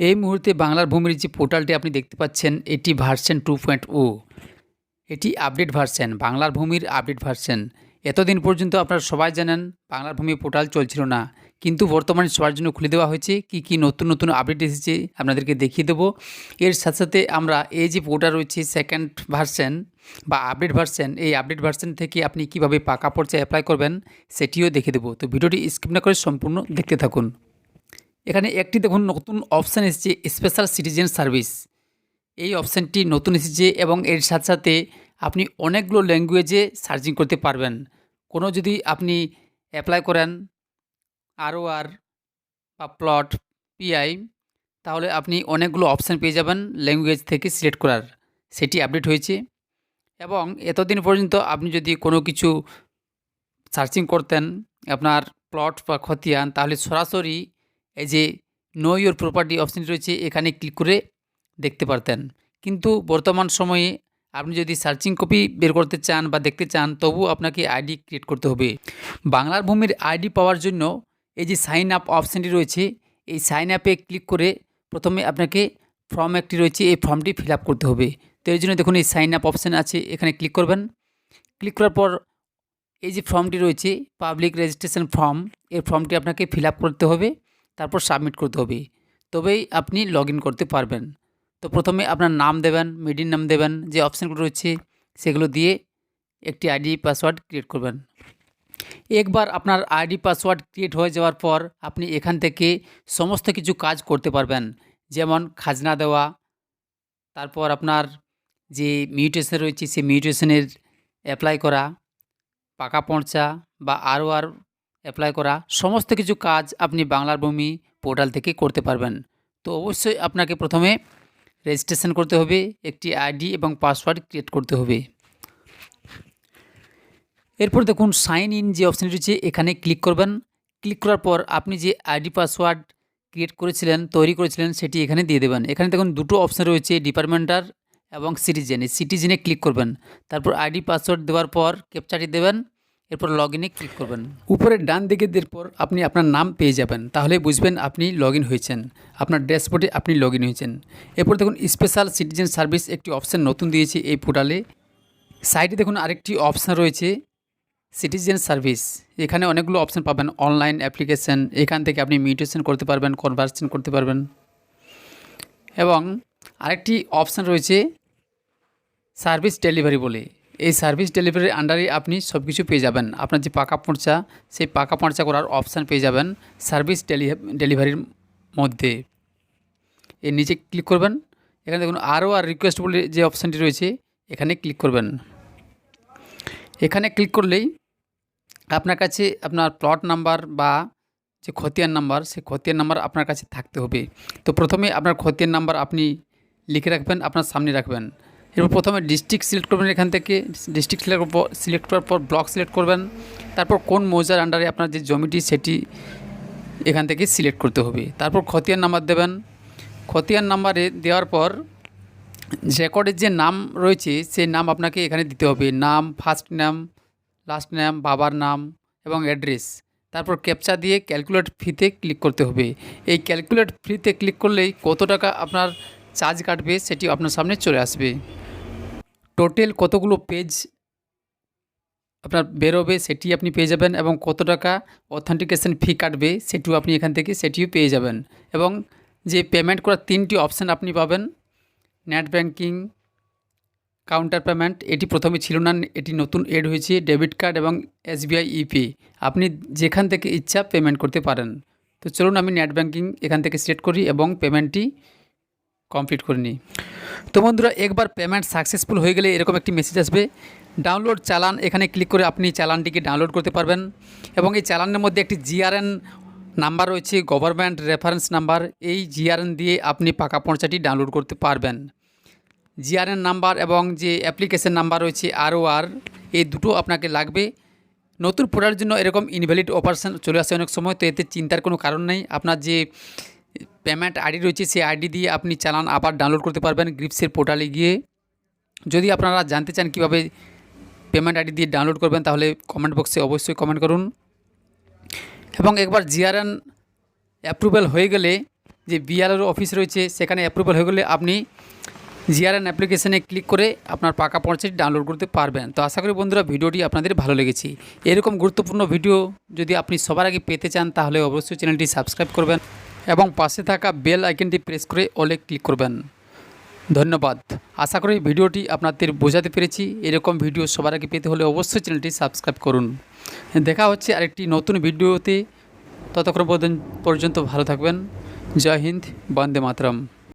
এই মুহূর্তে বাংলার ভূমির যে পোর্টালটি আপনি দেখতে পাচ্ছেন এটি ভার্সন 2.0 এটি আপডেট ভার্সন, বাংলার ভূমির আপডেট ভার্সন। এতদিন পর্যন্ত আপনারা সবাই জানেন বাংলার ভূমি পোর্টাল চলছিল না, কিন্তু বর্তমানে সবার জন্য খুলে দেওয়া হয়েছে। কি নতুন নতুন আপডেট এসেছে আপনাদেরকে দেখিয়ে দেবো। এর সাথে সাথে আমরা এই যে পোর্টাল রয়েছে সেকেন্ড ভার্সন বা আপডেট ভার্সন, এই আপডেট ভার্সন থেকে আপনি কিভাবে পাকা পর্চায় অ্যাপ্লাই করবেন সেটিও দেখিয়ে দেবো। তো ভিডিওটি স্কিপ না করে সম্পূর্ণ দেখতে থাকুন। এখানে একটি দেখুন নতুন অপশান এসেছে, স্পেশাল সিটিজেন সার্ভিস। এই অপশানটি নতুন এসেছে এবং এর সাথে সাথে আপনি অনেকগুলো ল্যাঙ্গুয়েজে সার্চিং করতে পারবেন। কোনো যদি আপনি অ্যাপ্লাই করেন ROR বা প্লট PI, তাহলে আপনি অনেকগুলো অপশান পেয়ে যাবেন ল্যাঙ্গুয়েজ থেকে সিলেক্ট করার। সেটি আপডেট হয়েছে। এবং এতদিন পর্যন্ত আপনি যদি কোনো কিছু সার্চিং করতেন আপনার প্লট বা খতিয়ান, তাহলে সরাসরি এই যে নো ইওর প্রপার্টি অপশানটি রয়েছে এখানে ক্লিক করে দেখতে পারতেন। কিন্তু বর্তমান সময়ে আপনি যদি সার্চিং কপি বের করতে চান বা দেখতে চান, তবু আপনাকে আইডি ক্রিয়েট করতে হবে। বাংলার ভূমির আইডি পাওয়ার জন্য এই যে সাইন আপ অপশানটি রয়েছে, এই সাইন আপে ক্লিক করে প্রথমে আপনাকে ফর্ম একটি রয়েছে, এই ফর্মটি ফিল আপ করতে হবে। তো এই জন্য দেখুন এই সাইন আপ অপশান আছে, এখানে ক্লিক করবেন। ক্লিক করার পর এই যে ফর্মটি রয়েছে পাবলিক রেজিস্ট্রেশন ফর্ম, এই ফর্মটি আপনাকে ফিল আপ করতে হবে, তারপর সাবমিট করতে হবে, তবেই আপনি লগ ইন করতে পারবেন। তো প্রথমে আপনার নাম দেবেন, মিডিল নাম দেবেন, যে অপশানগুলো রয়েছে সেগুলো দিয়ে একটি আইডি পাসওয়ার্ড ক্রিয়েট করবেন। একবার আপনার আইডি পাসওয়ার্ড ক্রিয়েট হয়ে যাওয়ার পর আপনি এখান থেকে সমস্ত কিছু কাজ করতে পারবেন, যেমন খাজনা দেওয়া, তারপর আপনার যে মিউটেশন রয়েছে সেই মিউটেশনের অ্যাপ্লাই করা, পাকা পর্চা বা ROR অ্যাপ্লাই করা, সমস্ত কিছু কাজ আপনি বাংলার ভূমি পোর্টাল থেকে করতে পারবেন। তো অবশ্যই আপনাকে প্রথমে রেজিস্ট্রেশন করতে হবে, একটি আইডি এবং পাসওয়ার্ড ক্রিয়েট করতে হবে। এরপর দেখুন সাইন ইন যে অপশান রয়েছে এখানে ক্লিক করবেন। ক্লিক করার পর আপনি যে আইডি পাসওয়ার্ড ক্রিয়েট করেছিলেন, তৈরি করেছিলেন, সেটি এখানে দিয়ে দেবেন। এখানে দেখুন দুটো অপশান রয়েছে, ডিপার্টমেন্টাল এবং সিটিজেন। এই সিটিজেনে ক্লিক করবেন, তারপর আইডি পাসওয়ার্ড দেওয়ার পর ক্যাপচাটি দেবেন, এরপর লগ ইনে ক্লিক করবেন। উপরে ডান দিকে দেওয়ার পর আপনি আপনার নাম পেয়ে যাবেন, তাহলে বুঝবেন আপনি লগ ইন হয়েছেন, আপনার ড্যাশবোর্ডে আপনি লগ ইন হয়েছেন। এরপর দেখুন স্পেশাল সিটিজেন সার্ভিস একটি অপশান নতুন দিয়েছে এই পোর্টালে। সাইডে দেখুন আরেকটি অপশান রয়েছে সিটিজেন সার্ভিস। এখানে অনেকগুলো অপশান পাবেন, অনলাইন অ্যাপ্লিকেশান, এখান থেকে আপনি মিউটেশন করতে পারবেন, কনভার্সন করতে পারবেন। এবং আরেকটি অপশান রয়েছে সার্ভিস ডেলিভারি বলে, এই সার্ভিস ডেলিভারির আন্ডারে আপনি সব কিছু পেয়ে যাবেন। আপনার যে পাকা পর্চা, সেই পাকা পর্চা করার অপশান পেয়ে যাবেন সার্ভিস ডেলিভারির মধ্যে। এর নিচে ক্লিক করবেন, এখানে দেখুন ROR রিকোয়েস্ট বলে যে অপশানটি রয়েছে এখানে ক্লিক করবেন। এখানে ক্লিক করলেই আপনার কাছে আপনার প্লট নাম্বার বা যে খতিয়ান নাম্বার, সেই খতিয়ান নাম্বার আপনার কাছে থাকতে হবে। তো প্রথমে আপনার খতিয়ান নাম্বার আপনি লিখে রাখবেন, আপনার সামনে রাখবেন। এরপর প্রথমে ডিস্ট্রিক্ট সিলেক্ট করবেন, এখান থেকে ডিস্ট্রিক্ট সিলেক্ট করার পর ব্লক সিলেক্ট করবেন, তারপর কোন মৌজার আন্ডারে আপনার যে জমিটি সেটি এখান থেকে সিলেক্ট করতে হবে। তারপর খতিয়ান নাম্বার দেবেন। খতিয়ান নাম্বারে দেওয়ার পর রেকর্ডের যে নাম রয়েছে সেই নাম আপনাকে এখানে দিতে হবে, নাম, ফার্স্ট নাম, লাস্ট নাম, বাবার নাম এবং অ্যাড্রেস। তারপর ক্যাপচা দিয়ে ক্যালকুলেট ফিতে ক্লিক করতে হবে। এই ক্যালকুলেট ফিতে ক্লিক করলেই কত টাকা আপনার চার্জ কাটবে সেটি আপনার সামনে চলে আসবে। টোটাল কতগুলো পেজ আপনার বেরোবে সেটি আপনি পেয়ে যাবেন, এবং কত টাকা অথেন্টিকেশন ফি কাটবে সেটিও আপনি এখান থেকে সেটিও পেয়ে যাবেন। এবং যে পেমেন্ট করার 3টি অপশান আপনি পাবেন, নেট ব্যাঙ্কিং, কাউন্টার পেমেন্ট, এটি প্রথমে ছিল না, এটি নতুন এড হয়েছে, ডেবিট কার্ড এবং SBI ইপে, আপনি যেখান থেকে ইচ্ছা পেমেন্ট করতে পারেন। তো চলুন আমি নেট ব্যাঙ্কিং এখান থেকে সিলেক্ট করি এবং পেমেন্টটি কমপ্লিট করে নিই। তো বন্ধুরা, একবার পেমেন্ট সাকসেসফুল হয়ে গেলে এরকম একটি মেসেজ আসবে, ডাউনলোড চালান। এখানে ক্লিক করে আপনি চালানটিকে ডাউনলোড করতে পারবেন। এবং এই চালানের মধ্যে একটি GRN নাম্বার রয়েছে, গভর্নমেন্ট রেফারেন্স নাম্বার। এই GRN দিয়ে আপনি পাকা পর্চাটি ডাউনলোড করতে পারবেন। GRN নাম্বার এবং যে অ্যাপ্লিকেশন নাম্বার রয়েছে ROR, এই দুটো আপনাকে লাগবে। নতুন পোর্টালের জন্য এরকম ইনভ্যালিড অপারেশন চলে আসে অনেক সময়, তো এতে চিন্তার কোনো কারণ নেই। আপনার যে পেমেন্ট আইডি রয়েছে সেই আইডি দিয়ে আপনি চালান আবার ডাউনলোড করতে পারবেন গ্রিপসের পোর্টালে গিয়ে। যদি আপনারা জানতে চান কীভাবে পেমেন্ট আইডি দিয়ে ডাউনলোড করবেন, তাহলে কমেন্ট বক্সে অবশ্যই কমেন্ট করুন। এবং একবার GRN অ্যাপ্রুভেল হয়ে গেলে যে বিএলআর অফিস রয়েছে সেখানে অ্যাপ্রুভাল হয়ে গেলে আপনি জিআরএন অ্যাপ্লিকেশানে ক্লিক করে আপনার পাকা পঞ্চায়েত ডাউনলোড করতে পারবেন। তো আশা করি বন্ধুরা ভিডিওটি আপনাদের ভালো লেগেছে। এরকম গুরুত্বপূর্ণ ভিডিও যদি আপনি সবার আগে পেতে চান তাহলে অবশ্যই চ্যানেলটি সাবস্ক্রাইব করবেন এবং পাশে থাকা বেল আইকনটি প্রেস করে অলে ক্লিক করবেন। ধন্যবাদ। আশা করি ভিডিওটি আপনাদের বোঝাতে পেরেছি। এরকম ভিডিও সবার আগে পেতে হলে অবশ্যই চ্যানেলটি সাবস্ক্রাইব করুন। দেখা হচ্ছে আরেকটি নতুন ভিডিওতে। ততক্ষণ পর্যন্ত ভালো থাকবেন। জয় হিন্দ, বন্দে মাতরম।